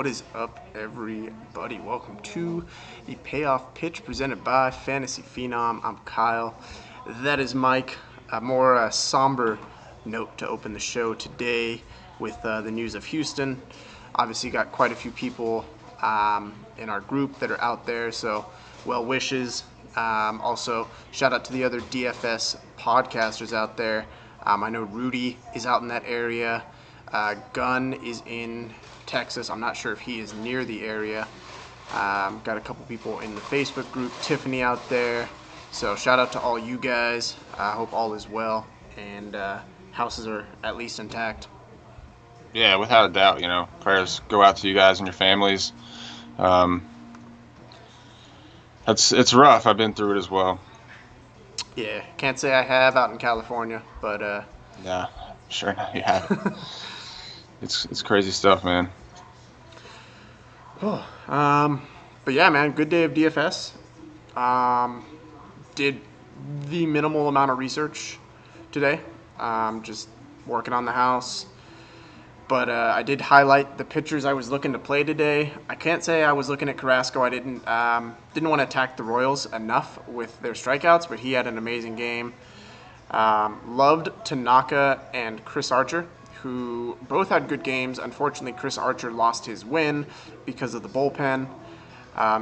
What is up, everybody? Welcome to the Payoff Pitch presented by Fantasy Phenom. I'm Kyle. That is Mike. A more somber note to open the show today with the news of Houston. Obviously, got quite a few people in our group that are out there, so well wishes. Also, shout out to the other DFS podcasters out there. I know Rudy is out in that area. Gunn is in Texas. I'm not sure if he is near the area. Got a couple people in the Facebook group. Tiffany out there. So shout out to all you guys. I hope all is well and houses are at least intact. Yeah, without a doubt. Prayers go out to you guys and your families. It's rough. I've been through it as well. Yeah, can't say I have out in California, but yeah, sure enough, you have. It's crazy stuff, man. Oh, but yeah, man, good day of DFS. Did the minimal amount of research today. Just working on the house. But I did highlight the pitchers I was looking to play today. I can't say I was looking at Carrasco. I didn't want to attack the Royals enough with their strikeouts, but he had an amazing game. Loved Tanaka and Chris Archer, who both had good games. Unfortunately, Chris Archer lost his win because of the bullpen.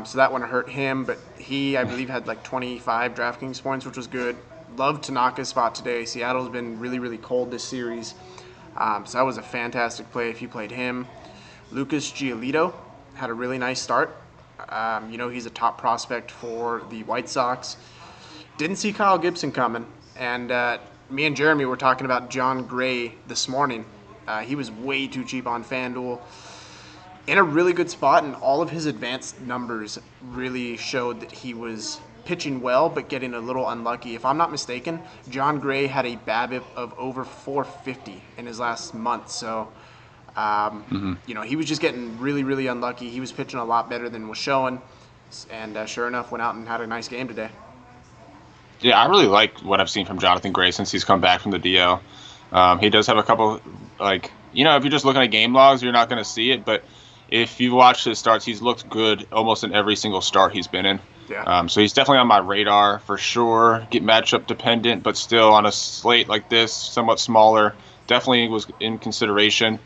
So that one hurt him, but he, I believe, had like 25 DraftKings points, which was good. Loved Tanaka's spot today. Seattle's been really, really cold this series. So that was a fantastic play if you played him. Lucas Giolito had a really nice start. He's a top prospect for the White Sox. Didn't see Kyle Gibson coming. And me and Jeremy were talking about John Gray this morning. He was way too cheap on FanDuel. In a really good spot, and all of his advanced numbers really showed that he was pitching well, but getting a little unlucky. If I'm not mistaken, John Gray had a BABIP of over 450 in his last month. So, he was just getting really, really unlucky. He was pitching a lot better than was showing. And sure enough, went out and had a nice game today. Yeah, I really like what I've seen from Jonathan Gray since he's come back from the DL. He does have a couple, if you're just looking at game logs, you're not going to see it. But if you watch his starts, he's looked good almost in every single start he's been in. Yeah. So he's definitely on my radar for sure. Get matchup dependent, but still on a slate like this, somewhat smaller, definitely was in consideration.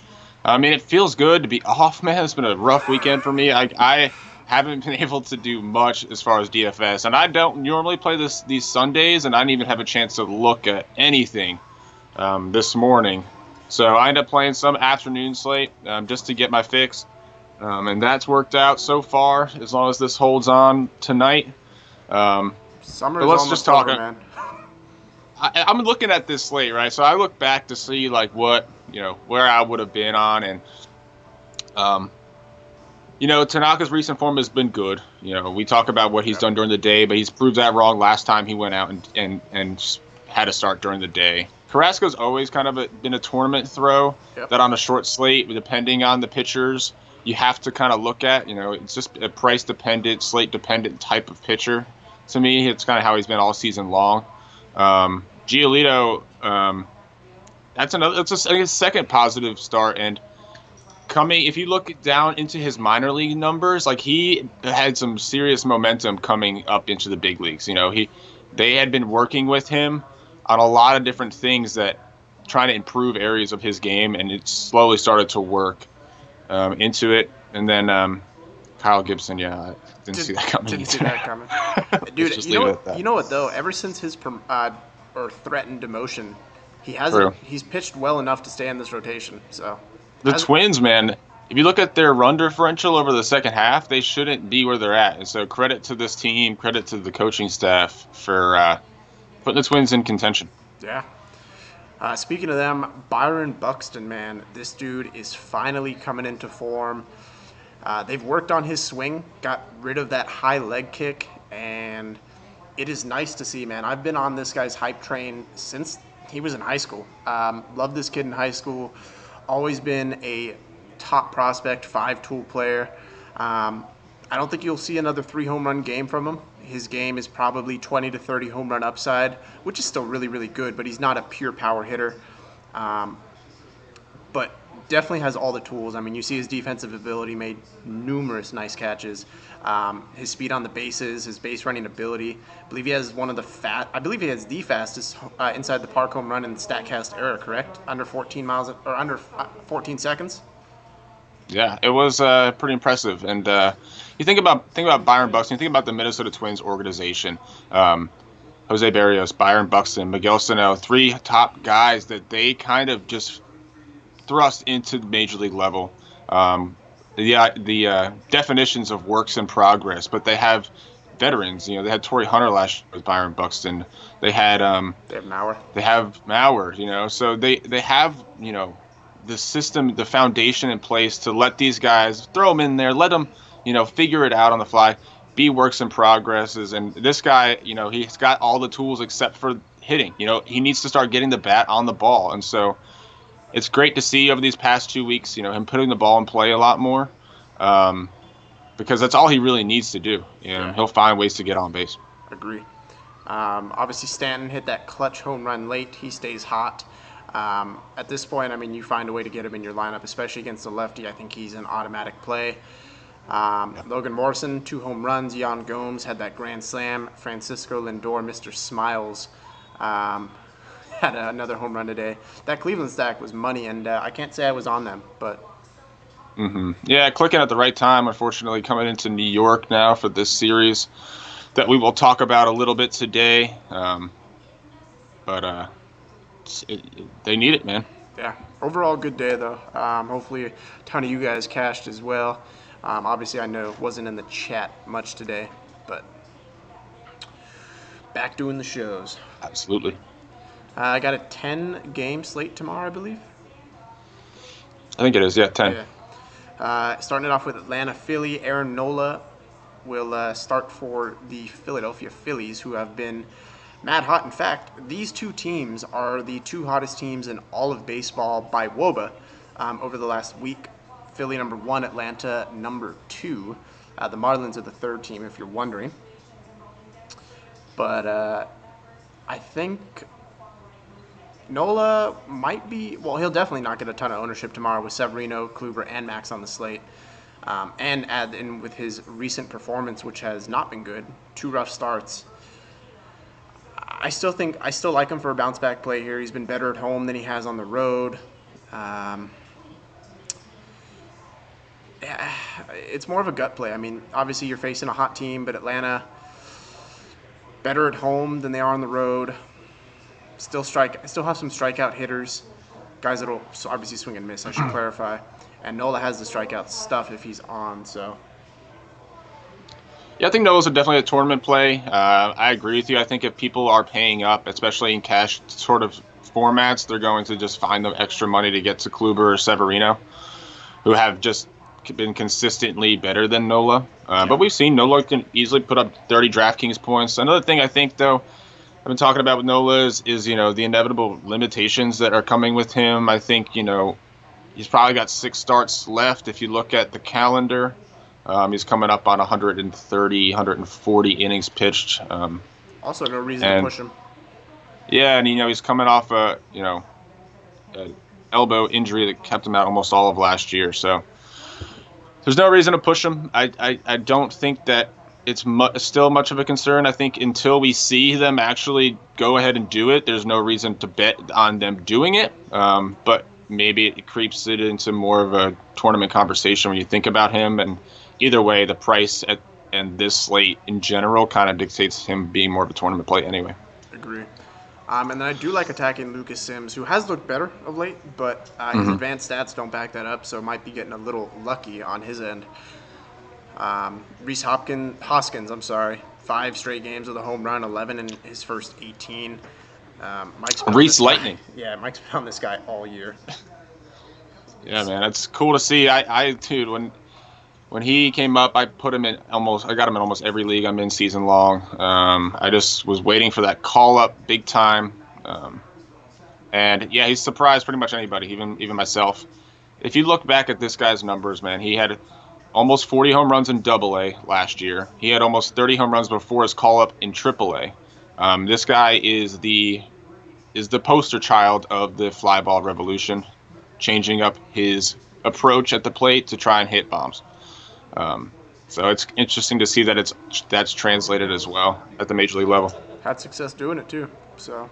It feels good to be off, man. It's been a rough weekend for me. I haven't been able to do much as far as DFS, and I don't normally play these Sundays, and I didn't even have a chance to look at anything this morning. So I ended up playing some afternoon slate just to get my fix. And that's worked out so far, as long as this holds on tonight. Summer is let's just talk, over, man. I'm looking at this slate, right? So I look back to see what where I would have been on, and Tanaka's recent form has been good. We talk about what he's done during the day, but he's proved that wrong last time he went out and had to start during the day. Carrasco's always kind of been a tournament throw. Yep. That on a short slate, depending on the pitchers, you have to kind of look at. It's just a price-dependent, slate-dependent type of pitcher. To me, it's kind of how he's been all season long. Giolito, that's a second positive start. And if you look down into his minor league numbers, he had some serious momentum coming up into the big leagues. They had been working with him on a lot of different things that trying to improve areas of his game, and it slowly started to work into it. And then Kyle Gibson, I didn't see that coming. Dude, you know what though? Ever since his threatened demotion, he's pitched well enough to stay in this rotation. So the Twins, man, if you look at their run differential over the second half, they shouldn't be where they're at. And so credit to this team, credit to the coaching staff for putting the Twins in contention. Yeah. Speaking of them, Byron Buxton, man, this dude is finally coming into form. They've worked on his swing, got rid of that high leg kick, and it is nice to see, man. I've been on this guy's hype train since he was in high school. Loved this kid in high school. Always been a top prospect, 5-tool player. I don't think you'll see another 3 home run game from him. His game is probably 20 to 30 home run upside, which is still really, really good, but he's not a pure power hitter. But definitely has all the tools. I mean, you see his defensive ability, made numerous nice catches. His speed on the bases, his base running ability. I believe he has the fastest inside the park home run in Statcast era. Correct? Under 14 miles or under 14 seconds. Yeah, it was pretty impressive. And you think about Byron Buxton, you think about the Minnesota Twins organization. Jose Barrios, Byron Buxton, Miguel Sano, 3 top guys that they kind of just thrust into the major league level. The definitions of works in progress, but they have veterans. You know, they had Torrey Hunter last year with Byron Buxton. They had they have Mauer. They have Mauer. You know, so they have, you know, the system, the foundation in place to let these guys, throw them in there, let them, you know, figure it out on the fly, be works in progresses. And this guy, you know, he's got all the tools except for hitting. You know, he needs to start getting the bat on the ball. And so it's great to see over these past 2 weeks, you know, him putting the ball in play a lot more, because that's all he really needs to do. You know, he'll find ways to get on base. Agree. Obviously, Stanton hit that clutch home run late. He stays hot. At this point, I mean, you find a way to get him in your lineup, especially against the lefty. I think he's an automatic play. Logan Morrison, 2 home runs. Yan Gomes had that grand slam. Francisco Lindor, Mr. Smiles, had another home run today. That Cleveland stack was money, and I can't say I was on them, but. Yeah, clicking at the right time. Unfortunately, coming into New York now for this series that we will talk about a little bit today. But they need it, man. Yeah. Overall, good day though. Hopefully, a ton of you guys cashed as well. Obviously, I know it wasn't in the chat much today, but back doing the shows. Absolutely. I got a 10-game slate tomorrow, I believe. I think it is, yeah, 10. Yeah. Starting it off with Atlanta, Philly. Aaron Nola will start for the Philadelphia Phillies, who have been mad hot. In fact, these 2 teams are the 2 hottest teams in all of baseball by WOBA over the last week. Philly number 1, Atlanta number 2. The Marlins are the 3rd team, if you're wondering. But I think Nola might be, well, he'll definitely not get a ton of ownership tomorrow with Severino, Kluber, and Max on the slate. And add in with his recent performance, which has not been good, 2 rough starts. I still like him for a bounce back play here. He's been better at home than he has on the road. Yeah, it's more of a gut play. I mean, obviously you're facing a hot team, but Atlanta better at home than they are on the road. Still have some strikeout hitters, guys that'll obviously swing and miss. I should clarify. And Nola has the strikeout stuff if he's on. So. Yeah, I think Nola's definitely a tournament play. I agree with you. I think if people are paying up, especially in cash sort of formats, they're going to just find the extra money to get to Kluber or Severino, who have just been consistently better than Nola. But we've seen Nola can easily put up 30 DraftKings points. Another thing I think, though, I've been talking about with Nola is you know, the inevitable limitations that are coming with him. I think, you know, he's probably got 6 starts left if you look at the calendar. He's coming up on 130, 140 innings pitched. Also, no reason to push him. Yeah, and you know, he's coming off a elbow injury that kept him out almost all of last year. So there's no reason to push him. I don't think that it's still much of a concern. I think until we see them actually go ahead and do it, there's no reason to bet on them doing it. But maybe it creeps it into more of a tournament conversation when you think about him. And either way, the price and this slate in general kind of dictates him being more of a tournament play anyway. Agree. And then I do like attacking Lucas Sims, who has looked better of late, but his advanced stats don't back that up, so might be getting a little lucky on his end. Rhys Hoskins, 5 straight games with a home run, 11 in his first 18. Rhys Lightning. Yeah, Mike's been on this guy all year. Yeah, man, that's cool to see. Dude, when he came up, I got him in almost every league I'm in season long. I just was waiting for that call up big time. And yeah, he's surprised pretty much anybody, even myself. If you look back at this guy's numbers, man, he had almost 40 home runs in Double-A last year. He had almost 30 home runs before his call up in Triple-A. This guy is the poster child of the fly ball revolution. changing up his approach at the plate to try and hit bombs. So it's interesting to see that that's translated as well at the major league level. Had success doing it too. So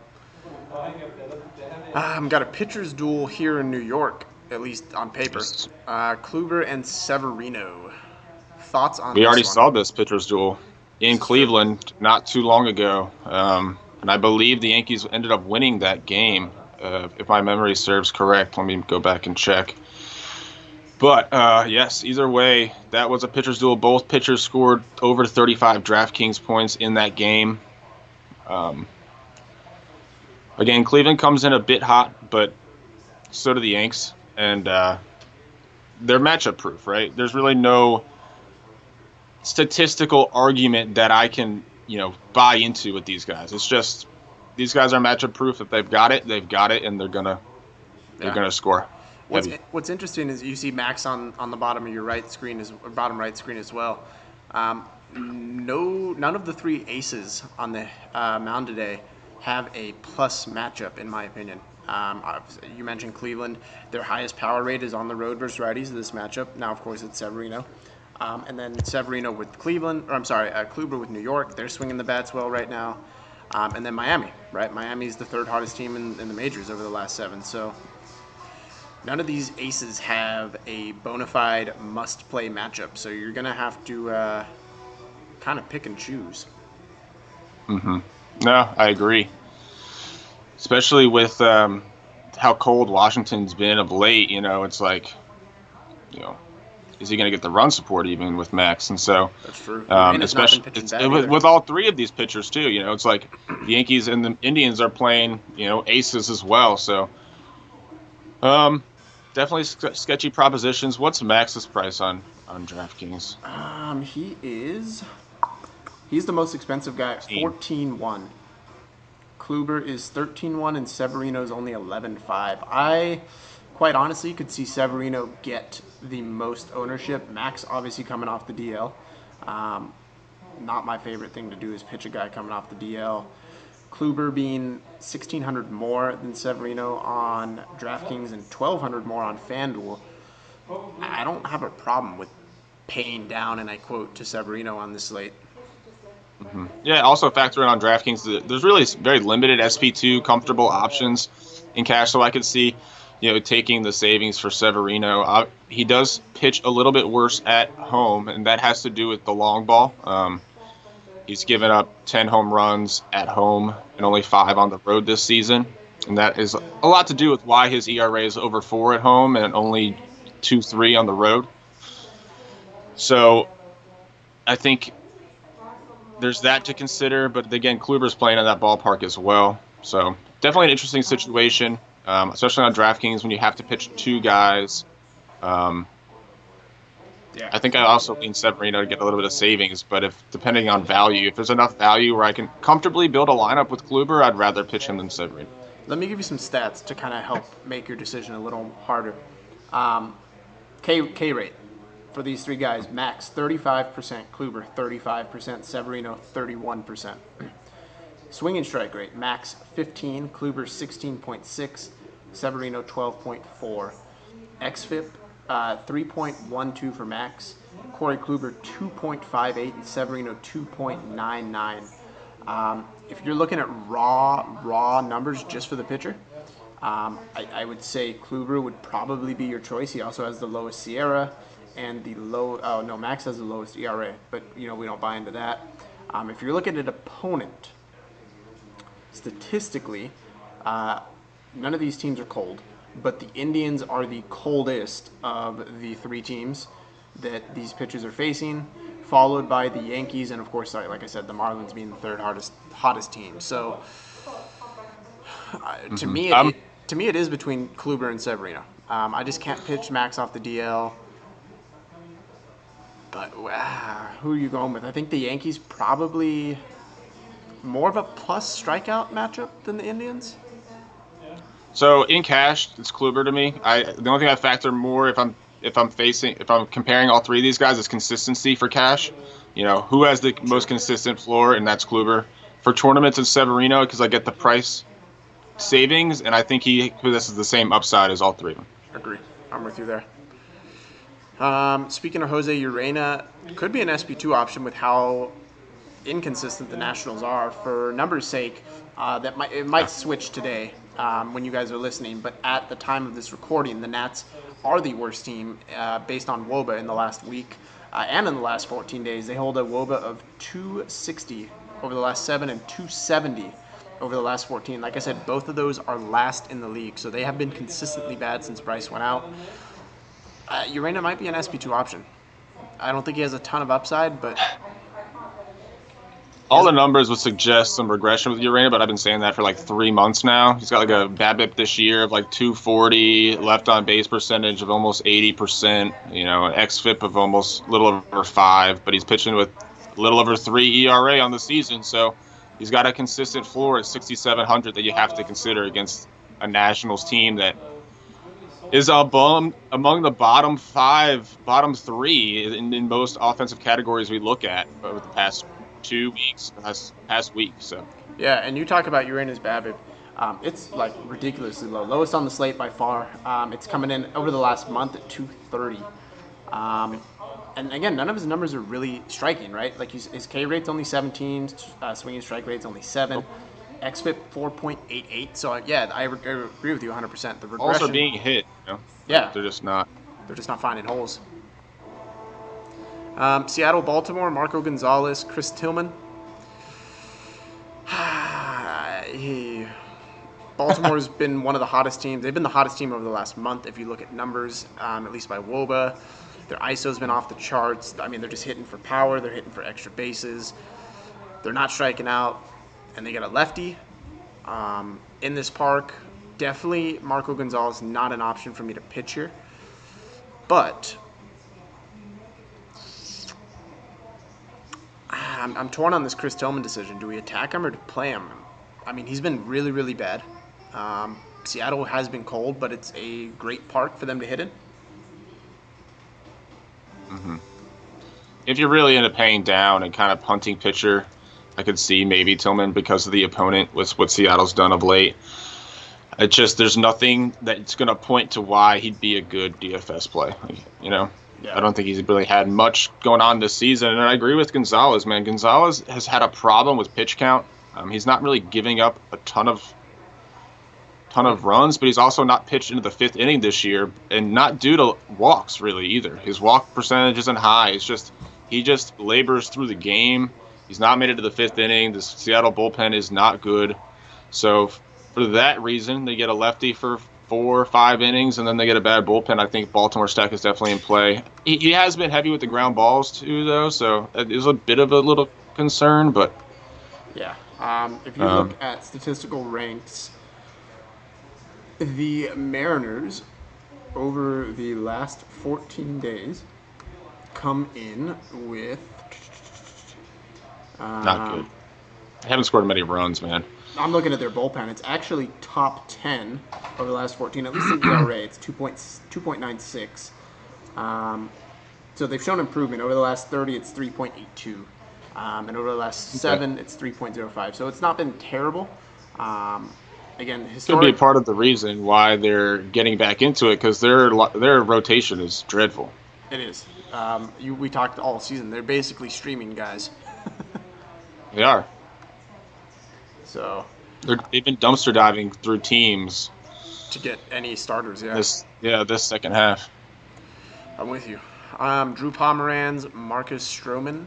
got a pitcher's duel here in New York, at least on paper. Kluber and Severino. Thoughts on? We already one? saw this pitcher's duel in Cleveland not too long ago, and I believe the Yankees ended up winning that game, if my memory serves correct. Let me go back and check. But, yes, either way, that was a pitcher's duel. Both pitchers scored over 35 DraftKings points in that game. Again, Cleveland comes in a bit hot, but so do the Yanks. And they're matchup proof, right? There's really no statistical argument that I can, buy into with these guys. It's just these guys are matchup proof. If they've got it, and they're gonna score. What's interesting is you see Max on the bottom of your bottom right screen as well. None of the three aces on the mound today have a plus matchup, in my opinion. You mentioned Cleveland. Their highest power rate is on the road versus righties in this matchup. Now, of course, it's Severino. And then Severino with Kluber with New York. They're swinging the bats well right now. And then Miami, right? Miami's the third hottest team in the majors over the last 7. So none of these aces have a bona fide must-play matchup. So you're going to have to kind of pick and choose. Mm-hmm. No, I agree. Especially with how cold Washington's been of late, it's like, is he going to get the run support even with Max? And so, that's true. Especially with all three of these pitchers too. It's like the Yankees and the Indians are playing, aces as well. So, definitely sketchy propositions. What's Max's price on DraftKings? He's the most expensive guy, 14-1. Kluber is 13-1 and Severino's only 11-5. I quite honestly could see Severino get the most ownership. Max obviously coming off the DL. Not my favorite thing to do is pitch a guy coming off the DL. Kluber being 1,600 more than Severino on DraftKings and 1,200 more on FanDuel. I don't have a problem with paying down, and I quote, to Severino on this slate. Mm-hmm. Yeah, also factor in on DraftKings, there's really very limited SP2 comfortable options in cash, so I could see, taking the savings for Severino. He does pitch a little bit worse at home, and that has to do with the long ball. He's given up 10 home runs at home and only 5 on the road this season, and that is a lot to do with why his ERA is over 4 at home and only 2.3 on the road. So I think there's that to consider, but again, Kluber's playing in that ballpark as well. So definitely an interesting situation, especially on DraftKings when you have to pitch 2 guys. I think I also lean Severino to get a little bit of savings, but depending on value, if there's enough value where I can comfortably build a lineup with Kluber, I'd rather pitch him than Severino. Let me give you some stats to kind of help make your decision a little harder. K rate for these 3 guys: Max 35%, Kluber 35%, Severino 31%. Swing and strike rate: Max 15, Kluber 16.6, Severino 12.4. XFIP 3.12 for Max, Corey Kluber 2.58, and Severino 2.99. If you're looking at raw numbers just for the pitcher, I would say Kluber would probably be your choice. He also has the lowest Sierra and Max has the lowest ERA, but we don't buy into that. If you're looking at opponent, statistically, none of these teams are cold, but the Indians are the coldest of the 3 teams that these pitchers are facing, followed by the Yankees and, of course, like I said, the Marlins being the third hottest team. So to me, it is between Kluber and Severino. I just can't pitch Max off the DL. But who are you going with? I think the Yankees probably more of a plus strikeout matchup than the Indians. So in cash, it's Kluber to me. The only thing I factor more if I'm comparing all 3 of these guys is consistency for cash. Who has the most consistent floor, and that's Kluber. For tournaments, it's Severino because I get the price savings, and I think he possesses the same upside as all 3 of them. Agree. I'm with you there. Speaking of Jose Urena, could be an SP2 option with how inconsistent the Nationals are. For numbers' sake, it might switch today when you guys are listening. But at the time of this recording, the Nats are the worst team based on WOBA in the last week and in the last 14 days. They hold a WOBA of 260 over the last 7 and 270 over the last 14. Like I said, both of those are last in the league, so they have been consistently bad since Bryce went out. Urena might be an SP2 option. I don't think he has a ton of upside, but all the numbers would suggest some regression with Urena, but I've been saying that for like 3 months now. He's got like a BABIP this year of like 240, left on base percentage of almost 80%, an xFIP of almost a little over 5, but he's pitching with a little over 3 ERA on the season, so he's got a consistent floor at 6,700 that you have to consider against a Nationals team that is among the bottom 3 in most offensive categories we look at over the past 2 weeks, past week. So yeah, and you talk about Urena's BABIP. It's like ridiculously low, lowest on the slate by far. It's coming in over the last month at 230. And again, none of his numbers are really striking, right? Like his K rate's only 17, swinging strike rate's only 7. xFIP 4.88. So yeah, I agree with you 100%. The regression, also being hit, yeah, they're just not finding holes. Seattle, Baltimore, Marco Gonzalez, Chris Tillman. Baltimore's been one of the hottest teams. They've been the hottest team over the last month if you look at numbers, at least by WOBA. Their ISO's been off the charts. I mean, they're just hitting for power. They're hitting for extra bases. They're not striking out. And they got a lefty in this park. Definitely Marco Gonzalez, not an option for me to pitch here. But I'm torn on this Chris Tillman decision. Do we attack him or do we play him? I mean, he's been really, really bad. Seattle has been cold, but it's a great park for them to hit in. Mm-hmm. If you're really into paying down and kind of punting pitcher, I could see maybe Tillman because of the opponent with what Seattle's done of late. There's nothing that's going to point to why he'd be a good DFS play. Yeah. I don't think he's really had much going on this season. And I agree with Gonzalez, man. Gonzalez has had a problem with pitch count. He's not really giving up a ton of runs, but he's also not pitched into the 5th inning this year, and not due to walks really either. His walk percentage isn't high. He just labors through the game. He's not made it to the 5th inning. The Seattle bullpen is not good. So for that reason, they get a lefty for 4 or 5 innings, and then they get a bad bullpen. I think Baltimore stack is definitely in play. He has been heavy with the ground balls too, though, so it is a bit of a little concern. But yeah, if you look at statistical ranks, the Mariners over the last 14 days come in with not good. They haven't scored many runs, man. I'm looking at their bullpen. It's actually top 10 over the last 14, at least in ERA. It's 2.96. So they've shown improvement. Over the last 30, it's 3.82. And over the last 7, it's 3.05. So it's not been terrible. Again, could be part of the reason why they're getting back into it, because their rotation is dreadful. It is. We talked all season. They're basically streaming guys. They are. So they've been dumpster diving through teams to get any starters. Yeah. This second half. I'm with you. Drew Pomeranz, Marcus Stroman.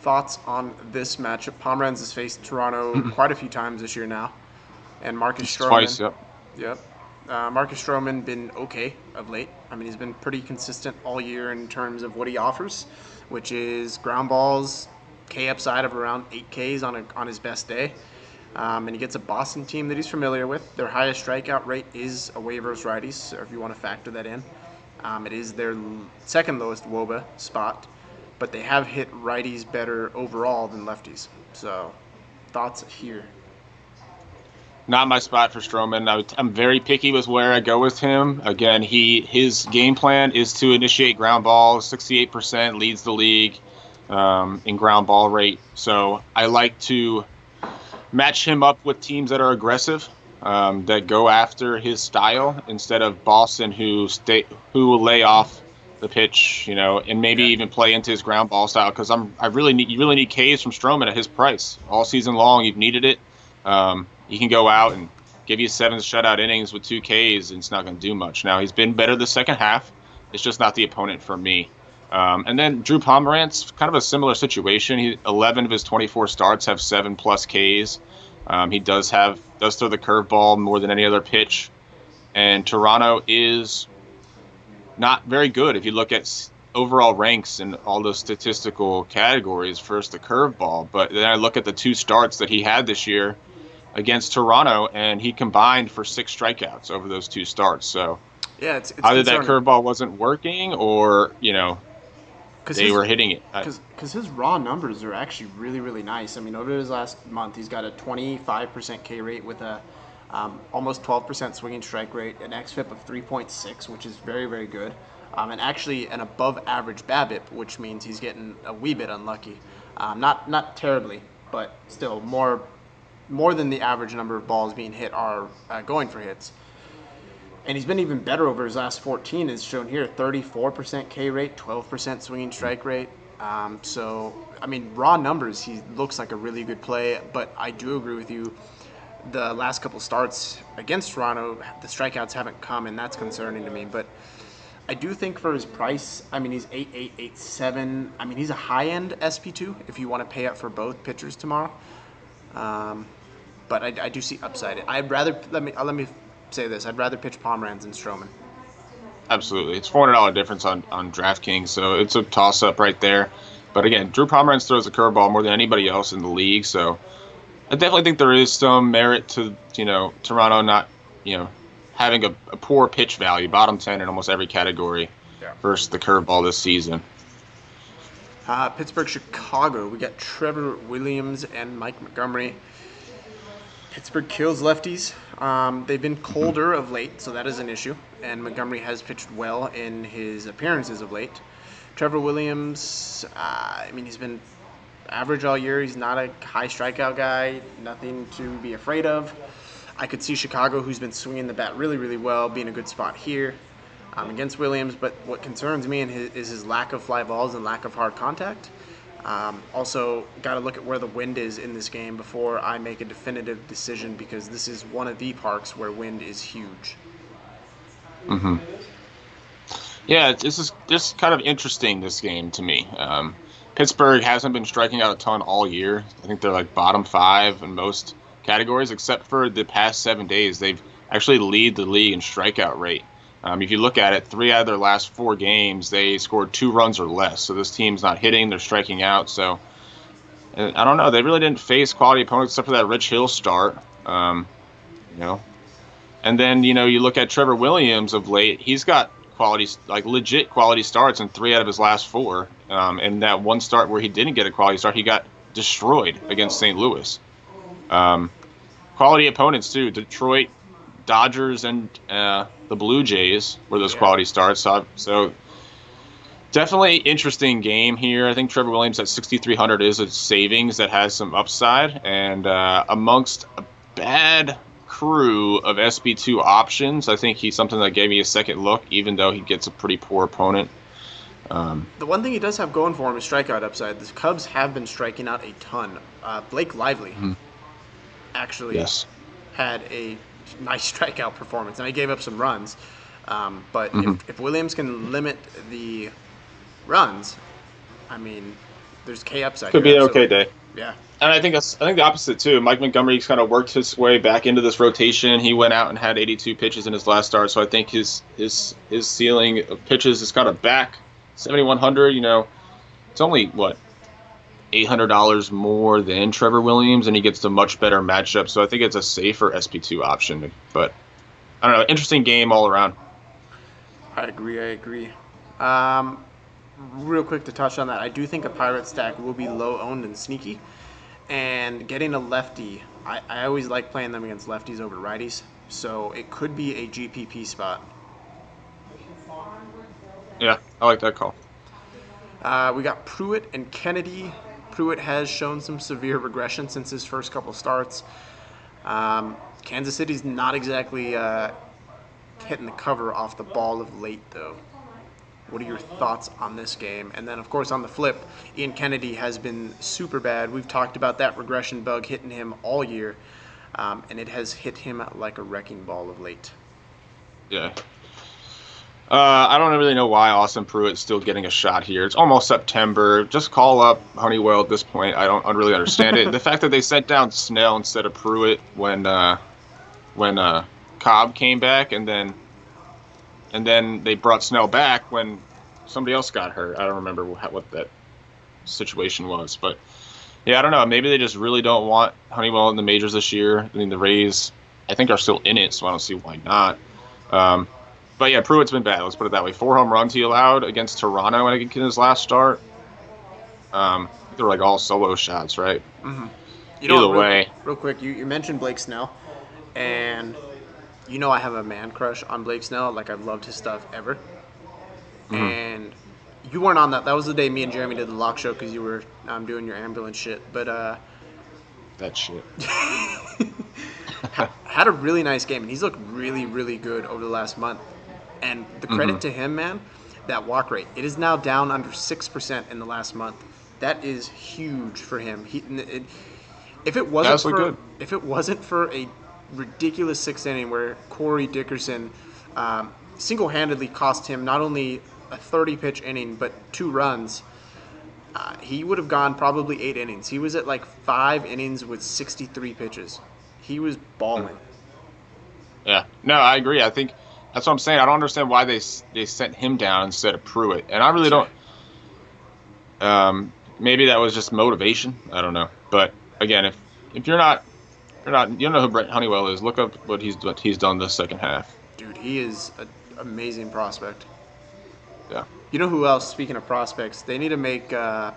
Thoughts on this matchup? Pomeranz has faced Toronto quite a few times this year now, and Marcus Stroman. Twice, yep. Yep. Marcus Stroman been okay of late. I mean, he's been pretty consistent all year in terms of what he offers, which is ground balls, K upside of around 8 Ks on his best day. And he gets a Boston team that he's familiar with. Their highest strikeout rate is away versus righties, so if you want to factor that in. It is their second lowest WOBA spot, but they have hit righties better overall than lefties. So, thoughts here? Not my spot for Stroman. I'm very picky with where I go with him. Again, his game plan is to initiate ground balls. 68% leads the league in ground ball rate. So I like to match him up with teams that are aggressive. that go after his style instead of Boston, who will lay off the pitch, and maybe even play into his ground ball style. Because you really need Ks from Stroman at his price all season long. You've needed it. He can go out and give you 7 shutout innings with 2 Ks, and it's not going to do much. Now, he's been better the second half. It's just not the opponent for me. And then Drew Pomerantz, kind of a similar situation. 11 of his 24 starts have 7+ Ks. He does throw the curveball more than any other pitch. And Toronto is not very good if you look at overall ranks in all those statistical categories versus the curveball. But then I look at the 2 starts that he had this year against Toronto, and he combined for 6 strikeouts over those 2 starts. So yeah, it's either concerning. that curveball wasn't working, or they were hitting it. Because his raw numbers are actually really, really nice. I mean, over his last month, he's got a 25% K rate with a almost 12% swinging strike rate, an xFIP of 3.6, which is very, very good, and actually an above-average BABIP, which means he's getting a wee bit unlucky. Not terribly, but still more than the average number of balls being hit are going for hits. And he's been even better over his last 14, as shown here, 34% K rate, 12% swinging strike rate. So, I mean, raw numbers, he looks like a really good play, but I do agree with you. The last couple starts against Toronto, the strikeouts haven't come, and that's concerning to me. But I do think for his price, I mean, he's 8.8, 8.7. I mean, he's a high-end SP2 if you want to pay up for both pitchers tomorrow. But I do see upside. I'd rather let me say this: I'd rather pitch Pomerantz than Stroman. Absolutely, it's $400 difference on DraftKings, so it's a toss-up right there. But again, Drew Pomerantz throws the curveball more than anybody else in the league, so I definitely think there is some merit to Toronto not having a poor pitch value, bottom 10 in almost every category versus the curveball this season. Pittsburgh, Chicago. We got Trevor Williams and Mike Montgomery. Pittsburgh kills lefties. They've been colder of late, so that is an issue. And Montgomery has pitched well in his appearances of late. Trevor Williams, I mean, he's been average all year. He's not a high strikeout guy. Nothing to be afraid of. I could see Chicago, who's been swinging the bat really, really well, being a good spot here against Williams. But what concerns me is his lack of fly balls and lack of hard contact. Also, got to look at where the wind is in this game before I make a definitive decision, because this is one of the parks where wind is huge. Mm-hmm. Yeah, this is just kind of interesting, this game, to me. Pittsburgh hasn't been striking out a ton all year. I think they're like bottom 5 in most categories, except for the past 7 days. They've actually lead the league in strikeout rate. If you look at it, 3 out of their last 4 games, they scored 2 runs or less. So this team's not hitting; they're striking out. So I don't know. They really didn't face quality opponents except for that Rich Hill start. And then you look at Trevor Williams of late. He's got quality, like legit quality starts in 3 out of his last 4. And that one start where he didn't get a quality start, he got destroyed against St. Louis. Quality opponents too: Detroit, Dodgers, and the Blue Jays were those quality starts. So definitely interesting game here. I think Trevor Williams at 6,300 is a savings that has some upside, and amongst a bad crew of SB2 options, I think he's something that gave me a second look, even though he gets a pretty poor opponent. The one thing he does have going for him is strikeout upside. The Cubs have been striking out a ton. Blake Lively actually had a nice strikeout performance, and he gave up some runs. But if Williams can limit the runs, I mean, there's K upside. Could be an okay day. Yeah. And I think the opposite too. Mike Montgomery's kind of worked his way back into this rotation. He went out and had 82 pitches in his last start, so I think his ceiling of pitches is kind of back 7,100. It's only $800 more than Trevor Williams, and he gets a much better matchup. So I think it's a safer SP2 option. But I don't know, interesting game all around. I agree. Real quick to touch on that, I do think a Pirate stack will be low owned and sneaky. And getting a lefty, I always like playing them against lefties over righties. So it could be a GPP spot. Yeah, I like that call. We got Pruitt and Kennedy. Pruitt has shown some severe regression since his first couple starts. Kansas City's not exactly hitting the cover off the ball of late, though. What are your thoughts on this game? And then, of course, on the flip, Ian Kennedy has been super bad. We've talked about that regression bug hitting him all year, and it has hit him like a wrecking ball of late. Yeah. I don't really know why Austin Pruitt's still getting a shot here. It's almost September. Just call up Honeywell at this point. I don't really understand it. The fact that they sent down Snell instead of Pruitt when Cobb came back, and then they brought Snell back when somebody else got hurt. I don't remember what that situation was, but yeah, I don't know. Maybe they just really don't want Honeywell in the majors this year. I mean, the Rays, I think, are still in it, so I don't see why not. But yeah, Pruitt's been bad. Let's put it that way. 4 home runs he allowed against Toronto in his last start. They were like all solo shots, right? Mm-hmm. Either way. Real quick, you mentioned Blake Snell, and I have a man crush on Blake Snell. Like, I've loved his stuff ever. Mm-hmm. And you weren't on that. That was the day me and Jeremy did the lock show because you were doing your ambulance shit. But that shit. Had a really nice game, and he's looked really, really good over the last month. And the credit to him, man, that walk rate, it is now down under 6% in the last month. That is huge for him. If it wasn't for a ridiculous 6th inning where Corey Dickerson single-handedly cost him not only a 30-pitch inning but 2 runs, he would have gone probably 8 innings. He was at like 5 innings with 63 pitches. He was balling. Yeah. No, I agree. I think that's what I'm saying. I don't understand why they sent him down instead of Pruitt. And I really don't. Maybe that was just motivation. I don't know. But again, if you're not, you don't know who Brett Honeywell is. Look up what he's done this second half. Dude, he is an amazing prospect. Yeah. You know who else? Speaking of prospects, they need to make Hader.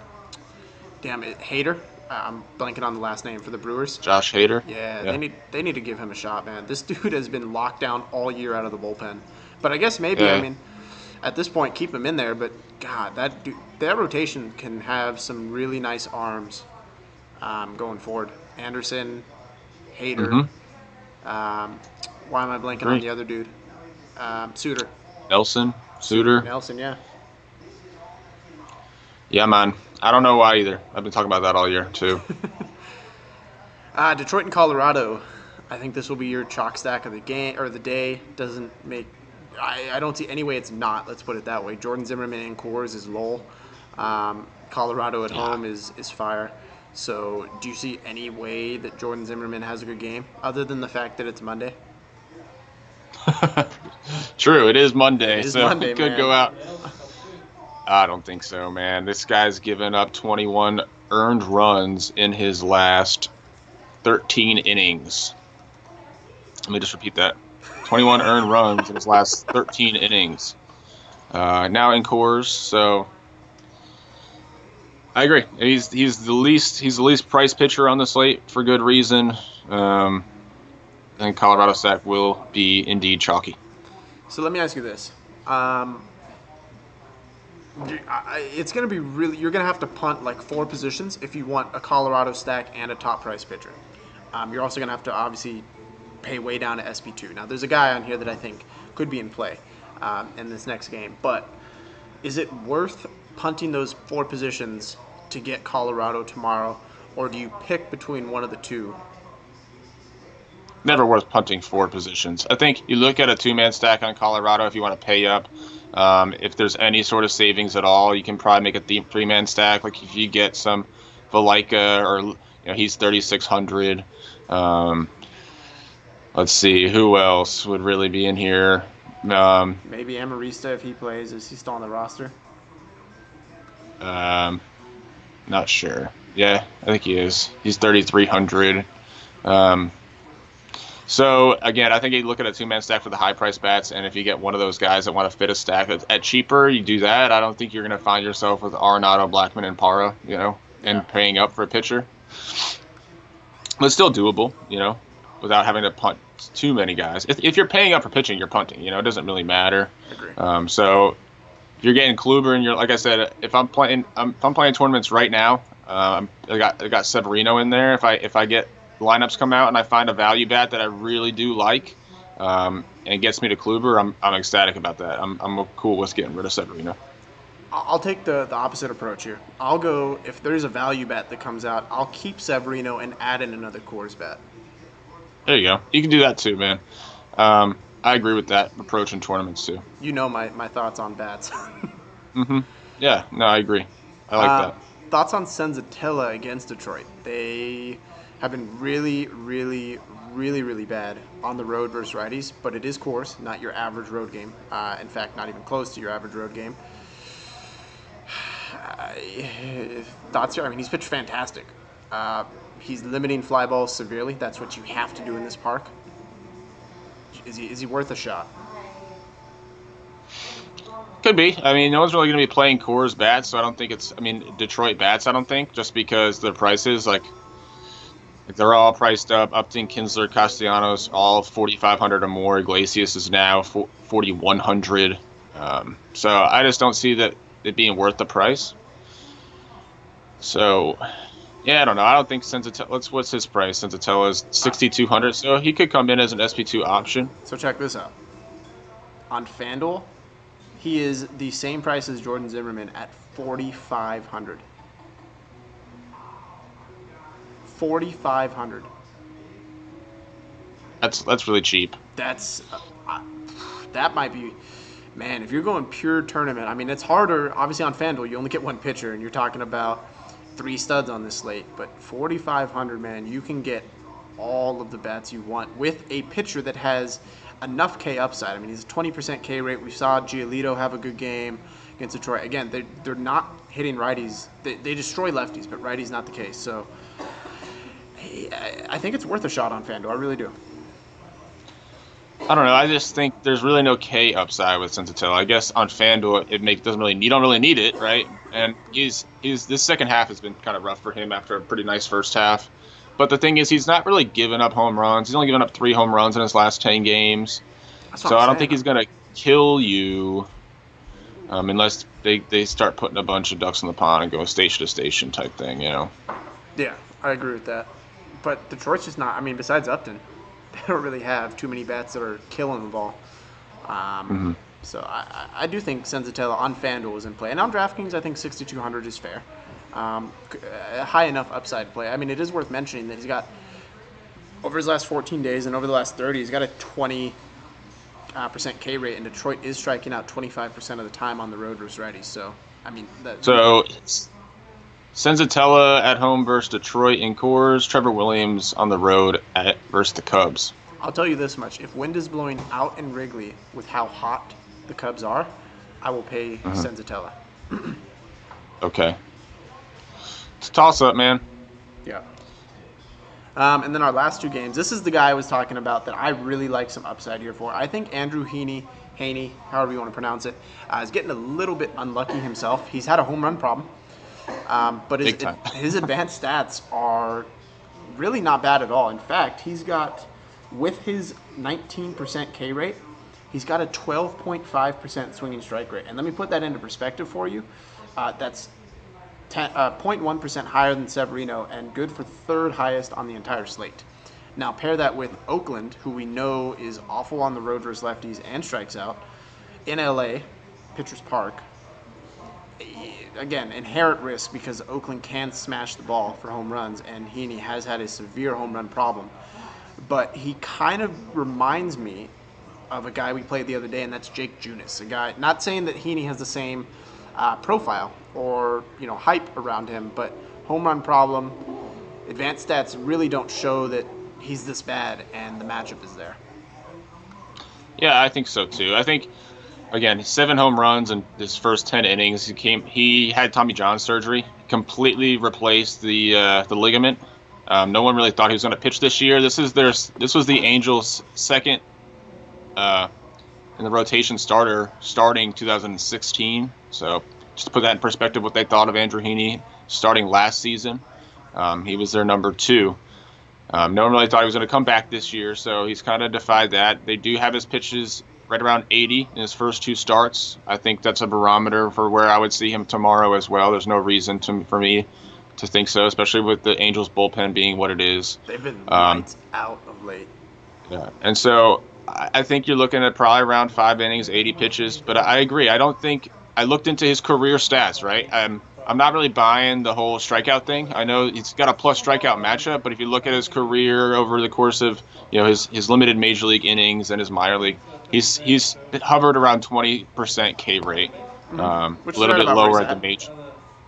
I'm blanking on the last name for the Brewers. Josh Hader. Yeah. They need to give him a shot, man. This dude has been locked down all year out of the bullpen. But I guess maybe, I mean, at this point, keep him in there. But God, that rotation can have some really nice arms going forward. Anderson, Hader. Why am I blanking on the other dude? Suter. Suter. Nelson, yeah. Yeah, man. I don't know why either. I've been talking about that all year, too. Detroit and Colorado. I think this will be your chalk stack of the game or the day. Doesn't make. I don't see any way it's not. Let's put it that way. Jordan Zimmerman in Coors is lull. Colorado at home is fire. So, do you see any way that Jordan Zimmerman has a good game other than the fact that it's Monday? True, it is Monday, Monday, he could go out. I don't think so, man. This guy's given up 21 earned runs in his last 13 innings. Let me just repeat that. 21 earned runs in his last 13 innings. Now in Coors, so I agree. He's the least priced pitcher on the slate for good reason. And Colorado stack will be indeed chalky. So let me ask you this. It's going to be really – you're going to have to punt like 4 positions if you want a Colorado stack and a top price pitcher. You're also going to have to obviously pay way down to SP2. Now, there's a guy on here that I think could be in play in this next game. But is it worth punting those 4 positions to get Colorado tomorrow, or do you pick between one of the two? Never worth punting 4 positions. I think you look at a 2-man stack on Colorado if you want to pay up. If there's any sort of savings at all, you can probably make a 3-man stack. Like if you get some Valaika or he's 3,600. Let's see who else would really be in here. Maybe Amarista if he plays. Is he still on the roster? Not sure. Yeah, I think he is. He's 3,300. So, again, I think you look at a 2-man stack for the high-price bats, and if you get one of those guys that want to fit a stack at cheaper, you do that. I don't think you're going to find yourself with Arenado, Blackman, and Parra, and paying up for a pitcher. But it's still doable, without having to punt too many guys. If you're paying up for pitching, you're punting. It doesn't really matter. Agree. So if you're getting Kluber, and like I said, if I'm playing tournaments right now, I got Severino in there. If I get lineups come out and I find a value bat that I really do like, and it gets me to Kluber, I'm ecstatic about that. I'm cool with getting rid of Severino. I'll take the opposite approach here. I'll go, if there's a value bet that comes out, I'll keep Severino and add in another Coors bet. There you go. You can do that too, man. I agree with that approach in tournaments too. You know my thoughts on bats. Yeah, no, I agree. I like that. Thoughts on Senzatella against Detroit? They have been really, really, really, really bad on the road versus righties, but it is Coors, not your average road game. In fact, not even close to your average road game. Thoughts here? I mean, he's pitched fantastic. He's limiting fly balls severely. That's what you have to do in this park. Is he worth a shot? Could be. I mean, no one's really going to be playing Coors bats, so I don't think it's. I mean, Detroit bats. I don't think just because their prices like they're all priced up. Upton, Kinsler, Castellanos, all 4,500 or more. Iglesias is now 4,100. So I just don't see that it being worth the price. So, yeah, I don't know. I don't think Senzatella. What's his price? Senzatella is 6,200, so he could come in as an SP2 option. So check this out. On FanDuel, he is the same price as Jordan Zimmerman at 4,500. 4,500. That's really cheap. That might be. Man, if you're going pure tournament, I mean, it's harder. Obviously, on FanDuel, you only get one pitcher, and you're talking about 3 studs on this slate. But 4,500, man, you can get all of the bats you want with a pitcher that has enough K upside. I mean, he's a 20% K rate. We saw Giolito have a good game against Detroit. Again, they're not hitting righties. They destroy lefties, but righties not the case. So I think it's worth a shot on FanDuel. I really do. I don't know. I just think there's really no K upside with Senzatella. I guess on FanDuel you don't really need it, right? And he's this second half has been kind of rough for him after a pretty nice first half. But the thing is, he's not really giving up home runs. He's only given up 3 home runs in his last 10 games. So I don't think he's going to kill you unless they start putting a bunch of ducks in the pond and go station to station type thing, you know? Yeah, I agree with that. But Detroit's just not, I mean, besides Upton, they don't really have too many bats that are killing the ball. So I do think Senzatella on FanDuel is in play. And on DraftKings, I think 6,200 is fair. A high enough upside play. I mean, it is worth mentioning that he's got, over his last 14 days and over the last 30, he's got a 20% K rate, and Detroit is striking out 25% of the time on the road versus righties. So, I mean, so Senzatella at home versus Detroit in Coors, Trevor Williams on the road versus the Cubs. I'll tell you this much. If wind is blowing out in Wrigley with how hot the Cubs are, I will pay Senzatella. Okay. It's a toss-up, man. Yeah. And then our last 2 games. This is the guy I was talking about that I really like some upside here for. I think Andrew Heaney, however you want to pronounce it, is getting a little bit unlucky himself. He's had a home run problem. But his advanced stats are really not bad at all. In fact, he's got, with his 19% K rate, he's got a 12.5% swinging strike rate. And let me put that into perspective for you. That's 0.1% higher than Severino and good for 3rd highest on the entire slate. Now pair that with Oakland, who we know is awful on the road versus lefties and strikes out. In LA, Pitchers Park. Again, inherent risk because Oakland can smash the ball for home runs, and Heaney has had a severe home run problem. But he kind of reminds me of a guy we played the other day, and that's Jake Junis. A guy, not saying that Heaney has the same profile or hype around him, but home run problem, advanced stats really don't show that he's this bad, and the matchup is there. Yeah, I think so too. I think, again, 7 home runs in his first 10 innings. He had Tommy John surgery, completely replaced the ligament. No one really thought he was going to pitch this year. This was the Angels' second in the rotation starting 2016. So just to put that in perspective, what they thought of Andrew Heaney starting last season, he was their number 2. No one really thought he was going to come back this year, so he's kind of defied that. They do have his pitches right around 80 in his first 2 starts. I think that's a barometer for where I would see him tomorrow as well. There's no reason for me to think so, especially with the Angels bullpen being what it is. They've been lights out of late. Yeah, and so I think you're looking at probably around 5 innings, 80 pitches. But I agree. I don't think I looked into his career stats. Right, I'm not really buying the whole strikeout thing. I know he's got a plus strikeout matchup, but if you look at his career over the course of his limited major league innings and his minor league, he's hovered around 20% K rate, a little bit lower at the major.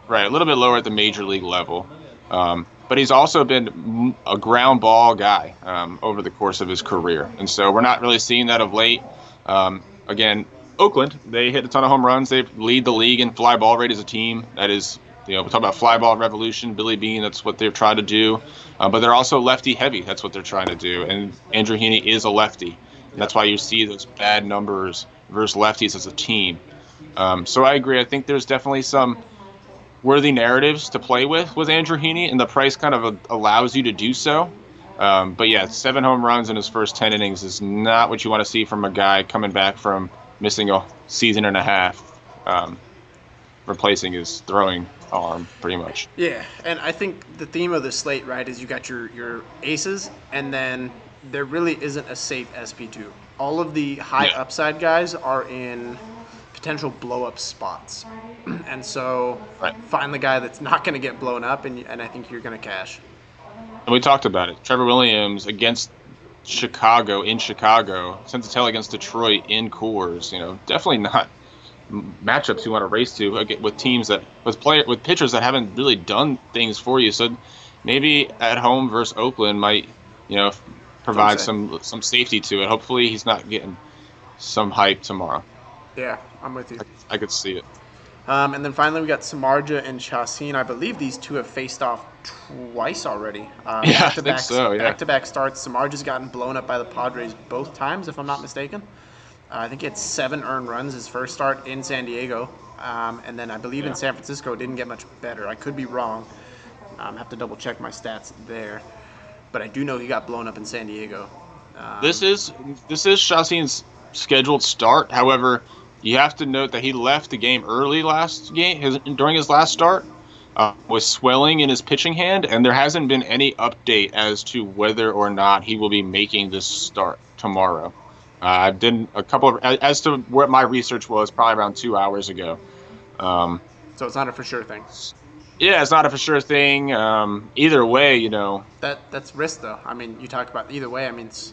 Right, a little bit lower at the major league level. But he's also been a ground ball guy over the course of his career. And so we're not really seeing that of late. Again, Oakland, they hit a ton of home runs. They lead the league in fly ball rate as a team. That is, we talk about fly ball revolution, Billy Beane, that's what they're trying to do. But they're also lefty heavy. That's what they're trying to do. And Andrew Heaney is a lefty. And that's why you see those bad numbers versus lefties as a team. So I agree. I think there's definitely some worthy narratives to play with Andrew Heaney, and the price kind of allows you to do so. But yeah, 7 home runs in his first 10 innings is not what you want to see from a guy coming back from missing a season and a half, replacing his throwing arm pretty much. Yeah, and I think the theme of the slate, right, is you got your aces, and then there really isn't a safe SP2. All of the high upside guys are in potential blow-up spots. And so find the guy that's not going to get blown up, and I think you're going to cash. And we talked about it. Trevor Williams against Chicago, in Chicago. Sensatella against Detroit in Coors. Definitely not matchups you want to race to with teams with pitchers that haven't really done things for you. So maybe at home versus Oakland might, provide some safety to it. Hopefully he's not getting some hype tomorrow. Yeah, I'm with you. I could see it. And then finally, we got Samardzija and Chacin. I believe these two have faced off twice already. I think so, yeah. Back-to-back starts. Samardzija's gotten blown up by the Padres both times, if I'm not mistaken. I think he had 7 earned runs his first start in San Diego. And then I believe in San Francisco, it didn't get much better. I could be wrong. I have to double-check my stats there. But I do know he got blown up in San Diego. This is Chacin's scheduled start. However, you have to note that he left the game early during his last start with swelling in his pitching hand, and there hasn't been any update as to whether or not he will be making this start tomorrow. I did as to what my research was probably around 2 hours ago. So it's not a for sure thing. Yeah, it's not a for sure thing. Either way, That's risk, though. I mean, you talk about either way. I mean, it's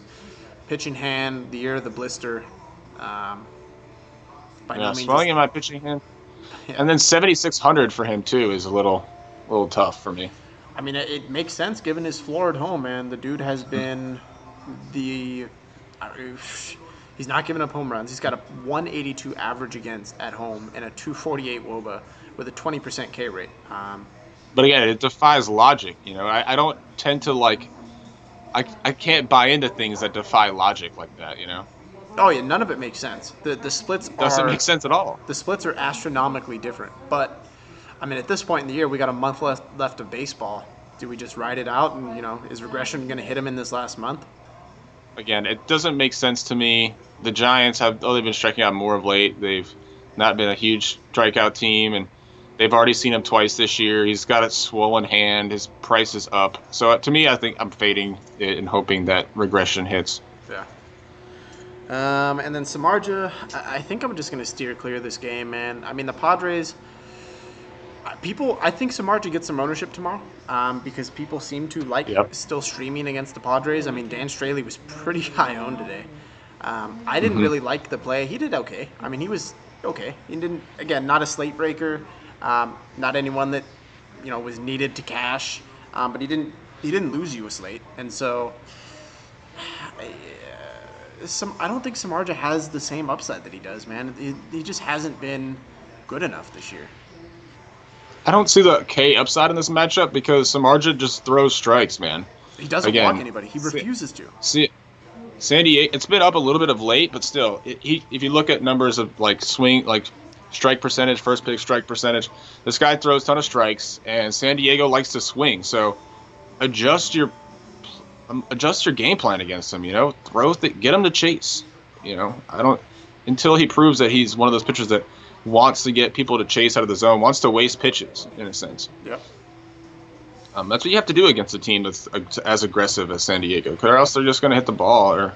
pitching hand, the year of the blister. Swelling in my pitching hand. Yeah. And then 7,600 for him, too, is a little tough for me. I mean, it makes sense given his floor at home, man. The dude has been he's not giving up home runs. He's got a 182 average against at home and a 248 WOBA with a 20% K rate. But again, it defies logic. I don't tend to I can't buy into things that defy logic like that, Oh yeah, none of it makes sense. The splits doesn't make sense at all. The splits are astronomically different. But I mean, at this point in the year, we got a month left of baseball. Do we just ride it out and is regression going to hit him in this last month? Again, it doesn't make sense to me. The Giants they've been striking out more of late. They've not been a huge strikeout team, and they've already seen him twice this year. He's got a swollen hand. His price is up. So to me, I think I'm fading it and hoping that regression hits. Yeah. And then Samardzija, I think I'm just going to steer clear of this game, man. I mean, the Padres, I think Samardzija gets some ownership tomorrow because people seem to like still streaming against the Padres. I mean, Dan Straley was pretty high owned today. I didn't really like the play. He did okay. I mean, he was okay. He didn't, again, not a slate breaker, not anyone that, was needed to cash, but he didn't lose you a slate. And so I don't think Samardzija has the same upside that he does, man. He just hasn't been good enough this year. I don't see the K upside in this matchup because Samardzija just throws strikes, man. He doesn't walk anybody. He refuses to. See, San Diego, it's been up a little bit of late, but still, if you look at numbers of strike percentage, first pitch strike percentage, this guy throws a ton of strikes, and San Diego likes to swing. So adjust your game plan against him. Get him to chase. Until he proves that he's one of those pitchers that wants to get people to chase out of the zone, wants to waste pitches in a sense. Yep. That's what you have to do against a team that's as aggressive as San Diego, or else they're just going to hit the ball, or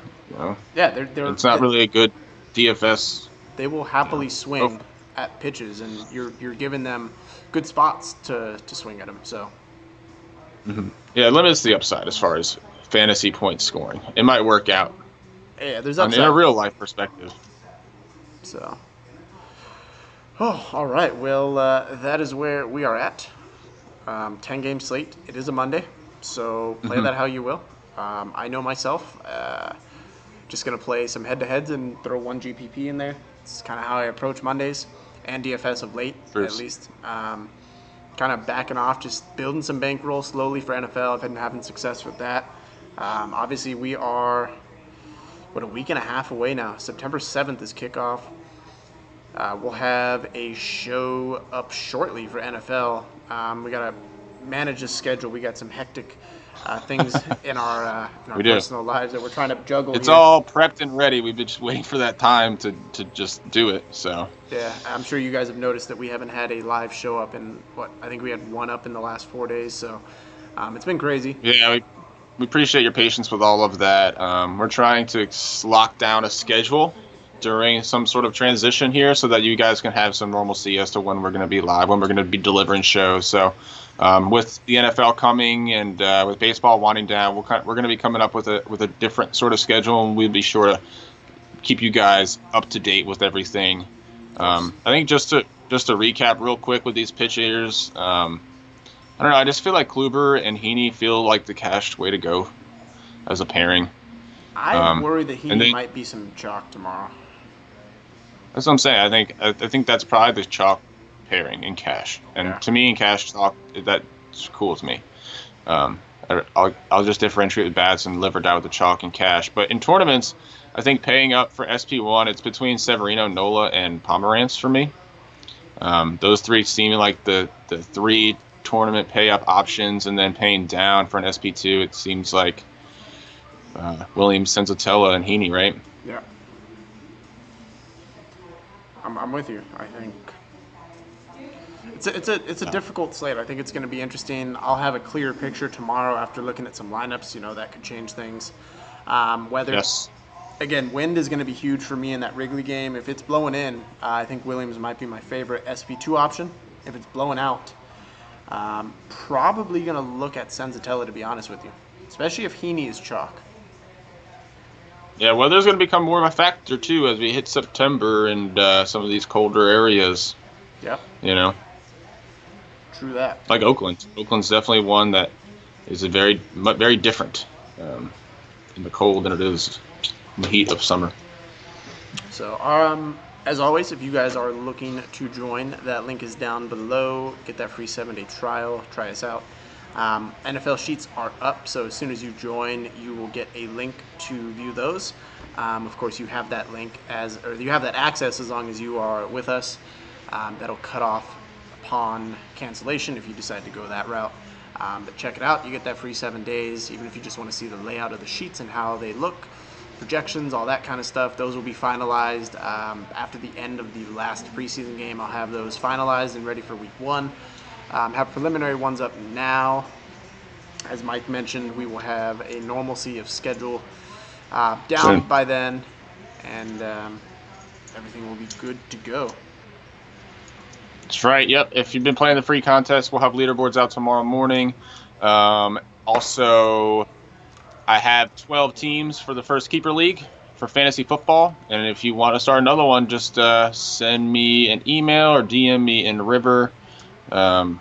Yeah, it's not really a good DFS. They will happily swing at pitches, and you're giving them good spots to swing at them. So, yeah, it limits the upside as far as fantasy point scoring. It might work out. Yeah, there's upside In a real life perspective. So, all right. Well, that is where we are at. 10-game slate. It is a Monday, so play that how you will. I know myself. Just going to play some head-to-heads and throw one GPP in there. It's kind of how I approach Mondays and DFS of late, at least. Kind of backing off, just building some bankroll slowly for NFL. I've been having success with that. Obviously, we are, a week and a half away now. September 7th is kickoff. We'll have a show up shortly for NFL. We got to manage the schedule. We got some hectic things in our personal lives that we're trying to juggle. It's all prepped and ready. We've been just waiting for that time to just do it. So yeah, I'm sure you guys have noticed that we haven't had a live show up in I think we had one up in the last 4 days. So it's been crazy. Yeah, we appreciate your patience with all of that. We're trying to lock down a schedule during some sort of transition here so that you guys can have some normalcy as to when we're going to be live, when we're going to be delivering shows. So with the NFL coming and with baseball winding down, we're going to be coming up with a different sort of schedule, and we'll be sure to keep you guys up to date with everything. I think just to recap real quick with these pitchers, I don't know, I just feel like Kluber and Heaney feel like the cashed way to go as a pairing. I worry that Heaney might be some chalk tomorrow. That's what I'm saying. I think that's probably the chalk pairing in cash, and to me, in cash chalk, that's cool with me. I'll just differentiate with bats and live or die with the chalk and cash. But in tournaments, I think paying up for SP1, it's between Severino, Nola, and Pomerantz for me. Those three seem like the three tournament pay up options, and then paying down for an SP2, it seems like Williams, Senzatella, and Heaney, right? Yeah. I'm with you. I think it's a difficult slate. I think it's going to be interesting. I'll have a clearer picture tomorrow after looking at some lineups. That could change things. Again, wind is going to be huge for me in that Wrigley game. If it's blowing in, I think Williams might be my favorite SP2 option. If it's blowing out, probably going to look at Senzatella, to be honest with you, especially if Heaney is chalk. Yeah, weather's going to become more of a factor, too, as we hit September and some of these colder areas. Yep. True that. Like Oakland. Oakland's definitely one that is very different in the cold than it is in the heat of summer. So, as always, if you guys are looking to join, that link is down below. Get that free 7-day trial. Try us out. NFL sheets are up, so as soon as you join, you will get a link to view those. Of course, you have that you have that access as long as you are with us. That'll cut off upon cancellation if you decide to go that route. But check it out. You get that free 7 days, even if you just want to see the layout of the sheets and how they look, projections, all that kind of stuff. Those will be finalized after the end of the last preseason game. I'll have those finalized and ready for week 1. Have preliminary ones up now. As Mike mentioned, we will have a normalcy of schedule down by then, and everything will be good to go. That's right. Yep. If you've been playing the free contest, we'll have leaderboards out tomorrow morning. Also, I have 12 teams for the first keeper league for fantasy football, and if you want to start another one, just send me an email or DM me in River. And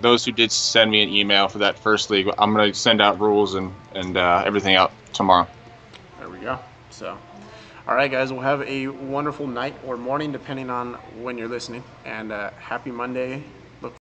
those who did send me an email for that first league, I'm going to send out rules and everything out tomorrow. There we go. So, all right, guys, we'll have a wonderful night or morning, depending on when you're listening. And happy Monday